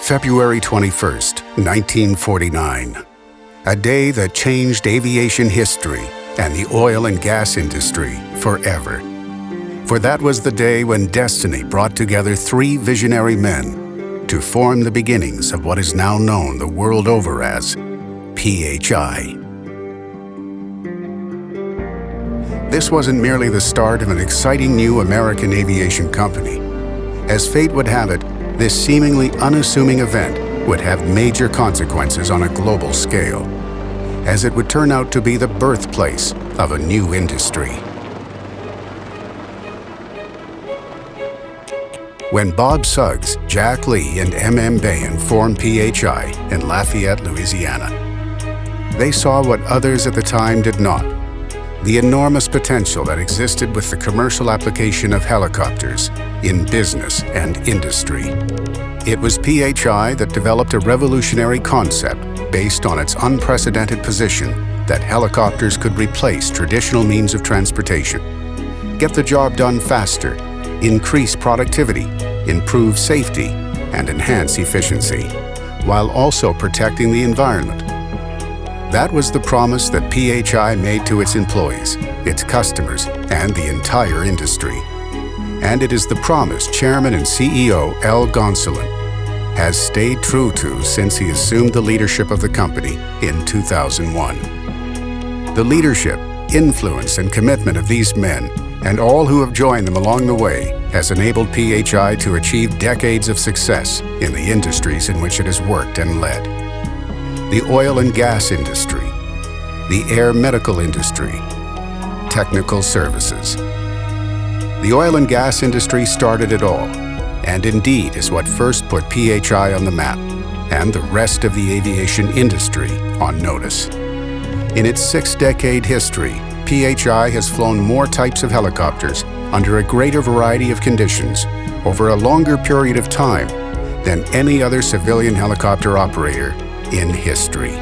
February 21st, 1949. A day that changed aviation history and the oil and gas industry forever. For that was the day when destiny brought together three visionary men to form the beginnings of what is now known the world over as PHI. This wasn't merely the start of an exciting new American aviation company. As fate would have it, this seemingly unassuming event would have major consequences on a global scale, as it would turn out to be the birthplace of a new industry. When Bob Suggs, Jack Lee, and M.M. Bain formed PHI in Lafayette, Louisiana, they saw what others at the time did not: the enormous potential that existed with the commercial application of helicopters in business and industry. It was PHI that developed a revolutionary concept based on its unprecedented position that helicopters could replace traditional means of transportation, get the job done faster, increase productivity, improve safety, and enhance efficiency, while also protecting the environment. That was the promise that PHI made to its employees, its customers, and the entire industry. And it is the promise Chairman and CEO Al Gonsolin has stayed true to since he assumed the leadership of the company in 2001. The leadership, influence, and commitment of these men and all who have joined them along the way has enabled PHI to achieve decades of success in the industries in which it has worked and led. The oil and gas industry, the air medical industry, technical services. The oil and gas industry started it all, and indeed is what first put PHI on the map and the rest of the aviation industry on notice. In its 6-decade history, PHI has flown more types of helicopters under a greater variety of conditions over a longer period of time than any other civilian helicopter operator in history.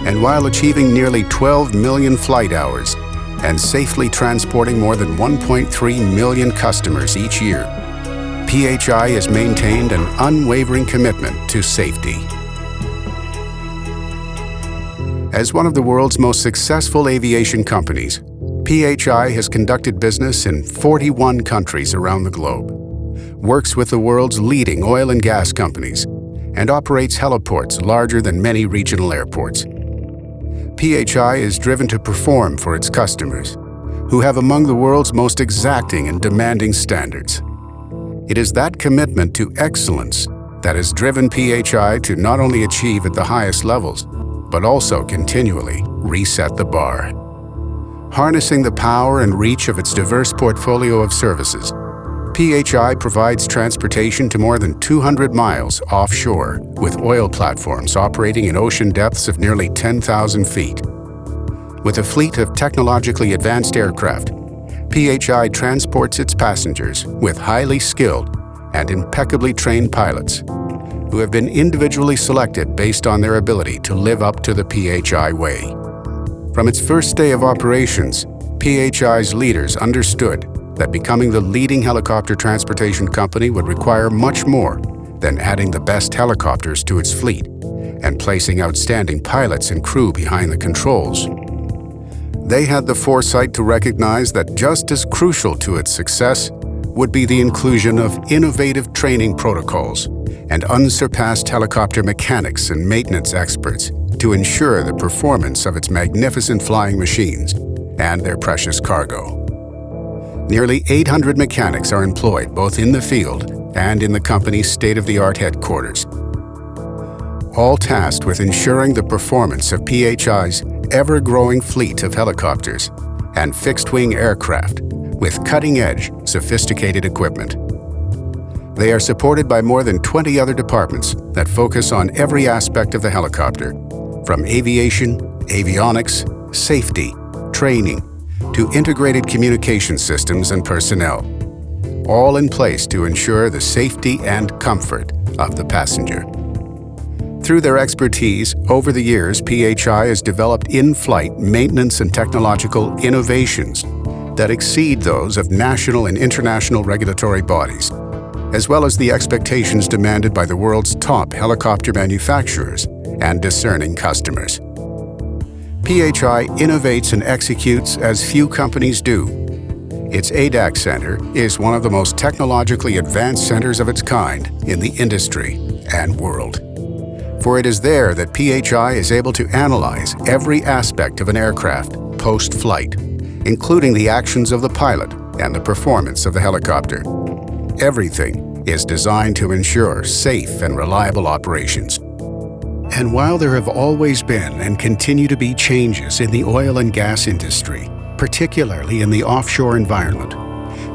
And while achieving nearly 12 million flight hours and safely transporting more than 1.3 million customers each year, PHI has maintained an unwavering commitment to safety. As one of the world's most successful aviation companies, PHI has conducted business in 41 countries around the globe, works with the world's leading oil and gas companies, and operates heliports larger than many regional airports. PHI is driven to perform for its customers, who have among the world's most exacting and demanding standards. It is that commitment to excellence that has driven PHI to not only achieve at the highest levels, but also continually reset the bar. Harnessing the power and reach of its diverse portfolio of services, PHI provides transportation to more than 200 miles offshore, with oil platforms operating in ocean depths of nearly 10,000 feet. With a fleet of technologically advanced aircraft, PHI transports its passengers with highly skilled and impeccably trained pilots who have been individually selected based on their ability to live up to the PHI way. From its first day of operations, PHI's leaders understood that becoming the leading helicopter transportation company would require much more than adding the best helicopters to its fleet and placing outstanding pilots and crew behind the controls. They had the foresight to recognize that just as crucial to its success would be the inclusion of innovative training protocols and unsurpassed helicopter mechanics and maintenance experts to ensure the performance of its magnificent flying machines and their precious cargo. Nearly 800 mechanics are employed both in the field and in the company's state-of-the-art headquarters, all tasked with ensuring the performance of PHI's ever-growing fleet of helicopters and fixed-wing aircraft with cutting-edge, sophisticated equipment. They are supported by more than 20 other departments that focus on every aspect of the helicopter, from aviation, avionics, safety, training, to integrated communication systems and personnel, all in place to ensure the safety and comfort of the passenger. Through their expertise, over the years, PHI has developed in-flight maintenance and technological innovations that exceed those of national and international regulatory bodies, as well as the expectations demanded by the world's top helicopter manufacturers and discerning customers. PHI innovates and executes as few companies do. Its ADAC Center is one of the most technologically advanced centers of its kind in the industry and world. For it is there that PHI is able to analyze every aspect of an aircraft post-flight, including the actions of the pilot and the performance of the helicopter. Everything is designed to ensure safe and reliable operations. And while there have always been and continue to be changes in the oil and gas industry, particularly in the offshore environment,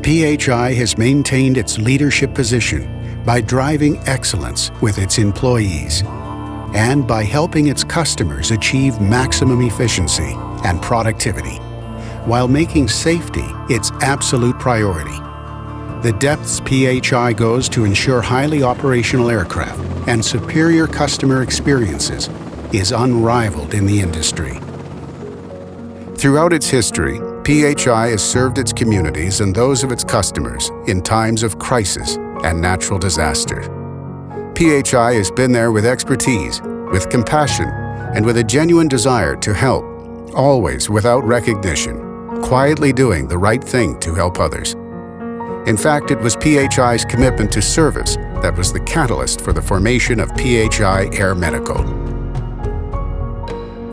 PHI has maintained its leadership position by driving excellence with its employees and by helping its customers achieve maximum efficiency and productivity, while making safety its absolute priority. The depths PHI goes to ensure highly operational aircraft and superior customer experiences is unrivaled in the industry. Throughout its history, PHI has served its communities and those of its customers in times of crisis and natural disaster. PHI has been there with expertise, with compassion, and with a genuine desire to help, always without recognition, quietly doing the right thing to help others. In fact, it was PHI's commitment to service that was the catalyst for the formation of PHI Air Medical.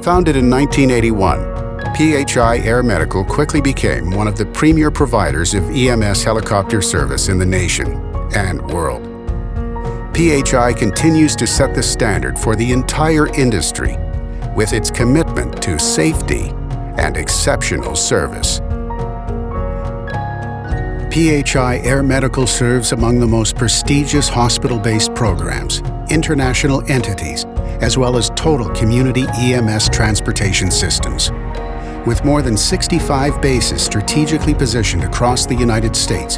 Founded in 1981, PHI Air Medical quickly became one of the premier providers of EMS helicopter service in the nation and world. PHI continues to set the standard for the entire industry with its commitment to safety and exceptional service. PHI Air Medical serves among the most prestigious hospital-based programs, international entities, as well as total community EMS transportation systems. With more than 65 bases strategically positioned across the United States,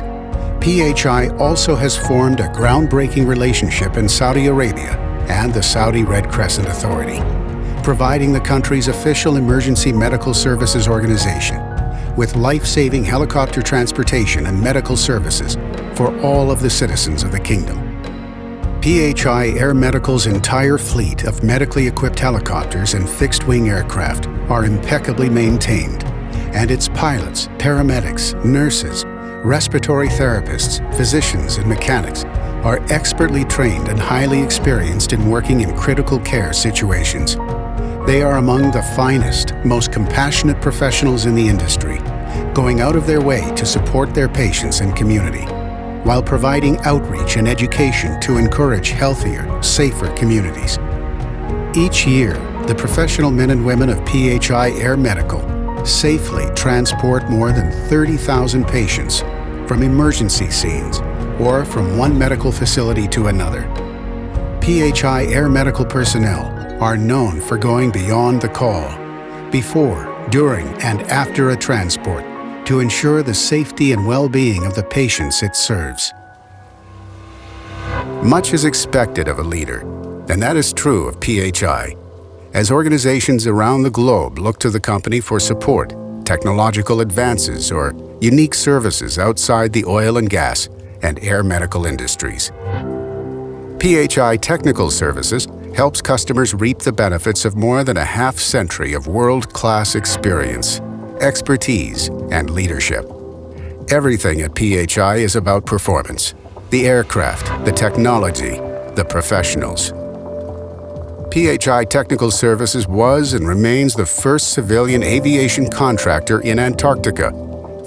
PHI also has formed a groundbreaking relationship in Saudi Arabia and the Saudi Red Crescent Authority, providing the country's official emergency medical services organization with life-saving helicopter transportation and medical services for all of the citizens of the kingdom. PHI Air Medical's entire fleet of medically equipped helicopters and fixed-wing aircraft are impeccably maintained, and its pilots, paramedics, nurses, respiratory therapists, physicians, and mechanics are expertly trained and highly experienced in working in critical care situations. They are among the finest, most compassionate professionals in the industry, going out of their way to support their patients and community, while providing outreach and education to encourage healthier, safer communities. Each year, the professional men and women of PHI Air Medical safely transport more than 30,000 patients from emergency scenes or from one medical facility to another. PHI Air Medical personnel are known for going beyond the call, before, during, and after a transport to ensure the safety and well-being of the patients it serves. Much is expected of a leader, and that is true of PHI, as organizations around the globe look to the company for support, technological advances, or unique services outside the oil and gas and air medical industries. PHI Technical Services helps customers reap the benefits of more than a half-century of world-class experience, expertise, and leadership. Everything at PHI is about performance: the aircraft, the technology, the professionals. PHI Technical Services was and remains the first civilian aviation contractor in Antarctica,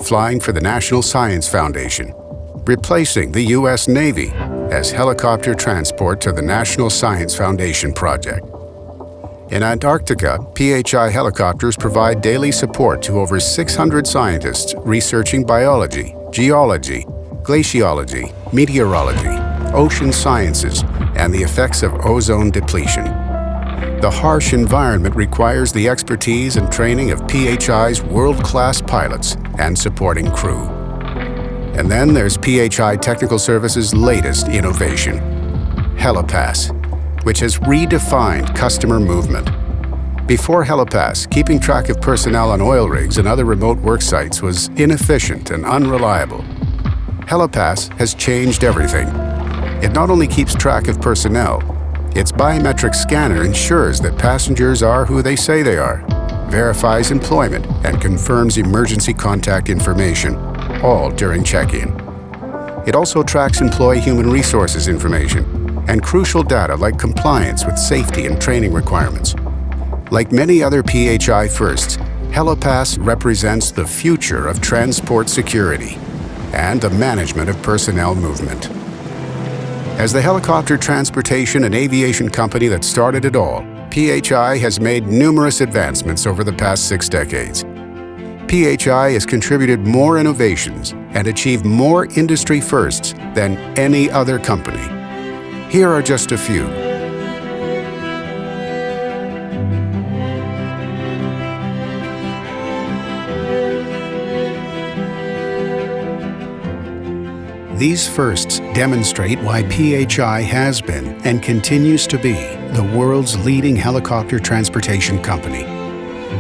flying for the National Science Foundation, replacing the U.S. Navy as helicopter transport to the National Science Foundation project. In Antarctica, PHI helicopters provide daily support to over 600 scientists researching biology, geology, glaciology, meteorology, ocean sciences, and the effects of ozone depletion. The harsh environment requires the expertise and training of PHI's world-class pilots and supporting crew. And then there's PHI Technical Services' latest innovation, Helipass, which has redefined customer movement. Before Helipass, keeping track of personnel on oil rigs and other remote work sites was inefficient and unreliable. Helipass has changed everything, It not only keeps track of personnel, its biometric scanner ensures that passengers are who they say they are, verifies employment, and confirms emergency contact information, all during check-in. It also tracks employee human resources information and crucial data like compliance with safety and training requirements. Like many other PHI firsts, Helipass represents the future of transport security and the management of personnel movement. As the helicopter transportation and aviation company that started it all, PHI has made numerous advancements over the past 6 decades. PHI has contributed more innovations and achieved more industry firsts than any other company. Here are just a few. These firsts demonstrate why PHI has been and continues to be the world's leading helicopter transportation company.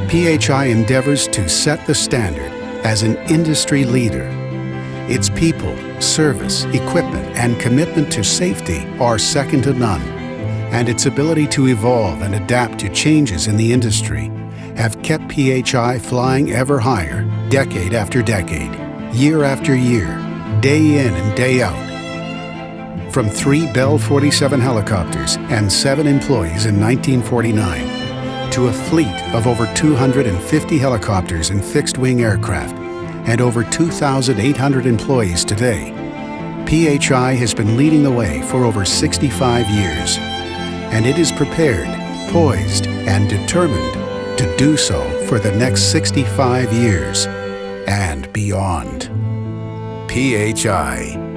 PHI endeavors to set the standard as an industry leader. Its people, service, equipment, and commitment to safety are second to none, and its ability to evolve and adapt to changes in the industry have kept PHI flying ever higher, decade after decade, year after year, day in and day out. From 3 Bell 47 helicopters and 7 employees in 1949, to a fleet of over 250 helicopters and fixed-wing aircraft, and over 2,800 employees today, PHI has been leading the way for over 65 years, and it is prepared, poised, and determined to do so for the next 65 years and beyond. PHI.